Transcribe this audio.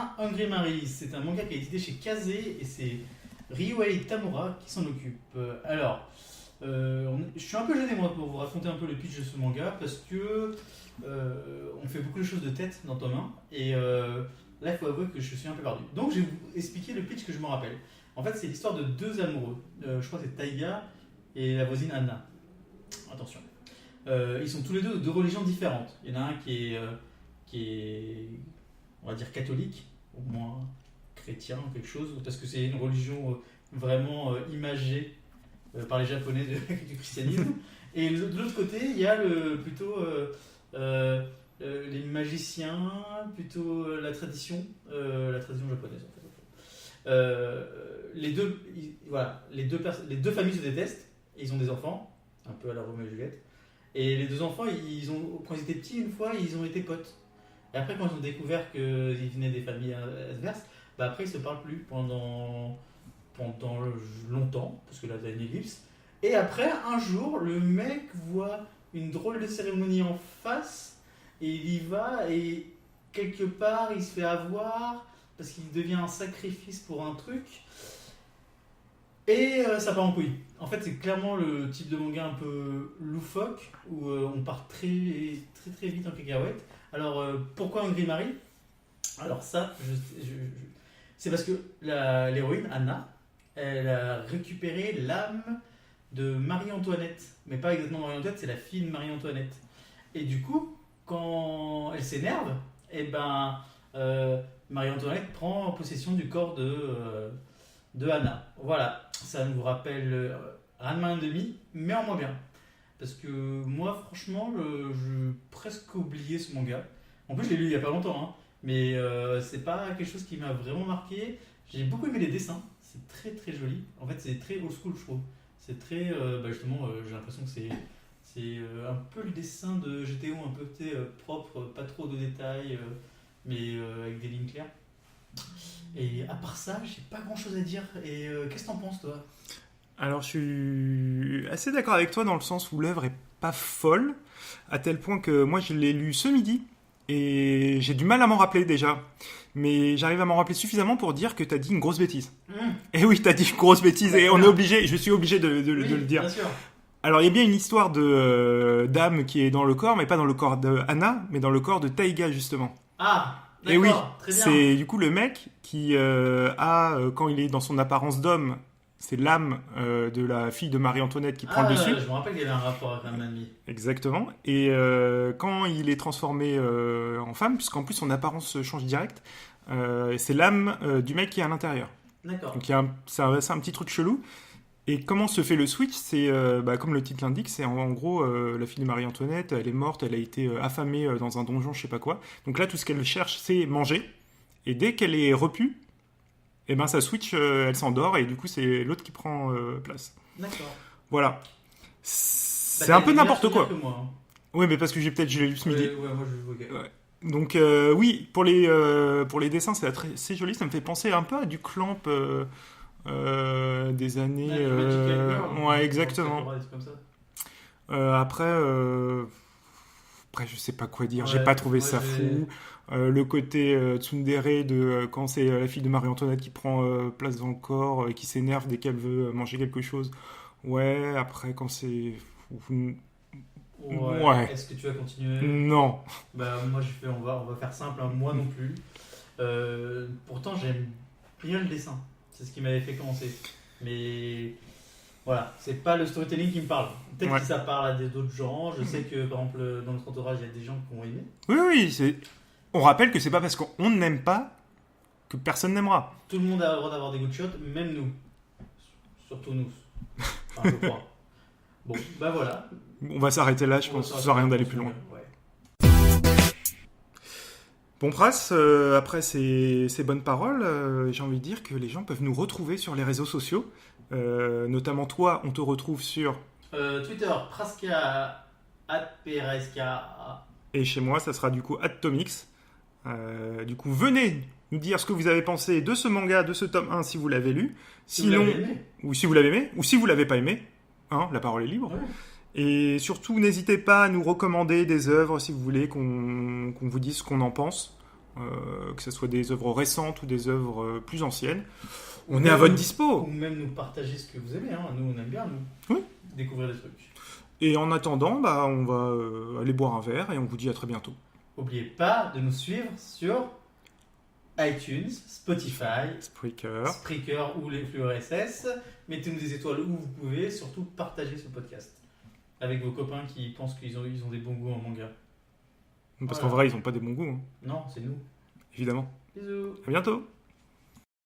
a Hungry Marie, c'est un manga qui est édité chez Kaze et c'est Ryuhei Tamura qui s'en occupe. Je suis un peu gêné moi pour vous raconter un peu le pitch de ce manga parce que on fait beaucoup de choses de tête dans tome 1 et là il faut avouer que je suis un peu perdu. Donc je vais vous expliquer le pitch que je me rappelle. En fait c'est l'histoire de deux amoureux, je crois que c'est Taiga et la voisine Anna. Attention. Ils sont tous les deux de deux religions différentes. Il y en a un qui est on va dire catholique, au moins chrétien ou quelque chose, parce que c'est une religion vraiment imagée par les japonais du christianisme. Et de l'autre côté, il y a plutôt les magiciens, plutôt la tradition japonaise en fait. Les deux familles se détestent, et ils ont des enfants, un peu à la Roméo et Juliette. Et les deux enfants, quand ils étaient petits, une fois, ils ont été potes. Et après, quand ils ont découvert qu'ils venaient des familles adverses, après, ils se parlent plus pendant longtemps, parce que là, il y a une ellipse. Et après, un jour, le mec voit une drôle de cérémonie en face, et il y va, et quelque part, il se fait avoir, parce qu'il devient un sacrifice pour un truc. Et ça part en couille. En fait, c'est clairement le type de manga un peu loufoque, où on part très vite en cacahuète. Alors, pourquoi Hungry Marie ? Alors ça, c'est parce que l'héroïne, Anna, elle a récupéré l'âme de Marie-Antoinette. Mais pas exactement Marie-Antoinette, c'est la fille de Marie-Antoinette. Et du coup, quand elle s'énerve, Marie-Antoinette prend possession du corps de Anna. Voilà, ça nous rappelle Ranma 1,5, mais en moins bien. Parce que moi, franchement, j'ai presque oublié ce manga. En plus, je l'ai lu il n'y a pas longtemps, hein, mais c'est pas quelque chose qui m'a vraiment marqué. J'ai beaucoup aimé les dessins, c'est très très joli. En fait, c'est très old school, je trouve. C'est très, justement, j'ai l'impression que c'est un peu le dessin de GTO, un peu propre, pas trop de détails, mais avec des lignes claires. Et à part ça, j'ai pas grand chose à dire. Et qu'est-ce que t'en penses, toi ? Alors, je suis assez d'accord avec toi dans le sens où l'œuvre est pas folle, à tel point que moi, je l'ai lu ce midi et j'ai du mal à m'en rappeler déjà. Mais j'arrive à m'en rappeler suffisamment pour dire que t'as dit une grosse bêtise. Et oui, t'as dit une grosse bêtise et je suis obligé de le dire. Bien sûr. Alors, il y a bien une histoire d'âme qui est dans le corps, mais pas dans le corps de Anna, mais dans le corps de Taiga, justement. Ah, d'accord, et oui, très bien. c'est du coup le mec qui quand il est dans son apparence d'homme, c'est l'âme de la fille de Marie-Antoinette qui prend le dessus. Je me rappelle qu'il y avait un rapport avec la mamie. Exactement. Et quand il est transformé en femme, puisqu'en plus son apparence change direct, c'est l'âme du mec qui est à l'intérieur. D'accord. Donc c'est un petit truc chelou. Et comment se fait le switch ? C'est, comme le titre l'indique, c'est en gros la fille de Marie-Antoinette, elle est morte, elle a été affamée dans un donjon, je sais pas quoi. Donc là, tout ce qu'elle cherche, c'est manger. Et dès qu'elle est repue, et ben ça switch, elle s'endort et du coup c'est l'autre qui prend place. D'accord. Voilà. C'est un peu n'importe quoi. Que moi, hein. Oui, mais parce que je l'ai lu ce midi. Ouais, moi je okay. Ouais. Donc oui, pour les dessins, c'est joli. Ça me fait penser un peu à du Clamp des années. Ouais, exactement. Comme ça. Après, je sais pas quoi dire. J'ai pas trouvé ça fou. Le côté tsundere de quand c'est la fille de Marie-Antoinette qui prend place dans le corps et qui s'énerve dès qu'elle veut manger quelque chose. Ouais, après quand c'est... Ouais. Est-ce que tu vas continuer ? Non. Moi on va faire simple, hein. Moi non plus. Pourtant j'aime bien le dessin. C'est ce qui m'avait fait commencer. Mais voilà, c'est pas le storytelling qui me parle. Peut-être que ça parle à d'autres gens. Je sais que par exemple dans notre entourage il y a des gens qui ont aimé. Oui, on rappelle que c'est pas parce qu'on n'aime pas que personne n'aimera. Tout le monde a le droit d'avoir des good shots, même nous. Surtout nous. Enfin, je crois. Bon, voilà. On va s'arrêter là, je pense. Ça sert à rien d'aller plus loin. Ouais. Bon, Pras, après ces bonnes paroles, j'ai envie de dire que les gens peuvent nous retrouver sur les réseaux sociaux. Notamment toi, on te retrouve sur... Twitter, Praska, @PRSK. Et chez moi, ça sera du coup @Tomix. Du coup, venez nous dire ce que vous avez pensé de ce manga, de ce tome 1, si vous l'avez lu. Sinon, ou si vous l'avez aimé, ou si vous l'avez pas aimé. Hein, la parole est libre. Ouais. Et surtout, n'hésitez pas à nous recommander des œuvres si vous voulez qu'on vous dise ce qu'on en pense. que ce soit des œuvres récentes ou des œuvres plus anciennes. Ou On est à même votre nous- dispo. Ou même nous partager ce que vous aimez. Hein. Nous, on aime bien, nous, Oui. découvrir des trucs. Et en attendant, bah, on va aller boire un verre et on vous dit à très bientôt. N'oubliez pas de nous suivre sur iTunes, Spotify, Spreaker. Spreaker ou les flux RSS. Mettez-nous des étoiles où vous pouvez. Surtout, partagez ce podcast avec vos copains qui pensent qu'ils ont des bons goûts en manga. Parce Voilà. qu'en vrai, ils n'ont pas des bons goûts, hein, Non, c'est nous. évidemment. Bisous. À bientôt.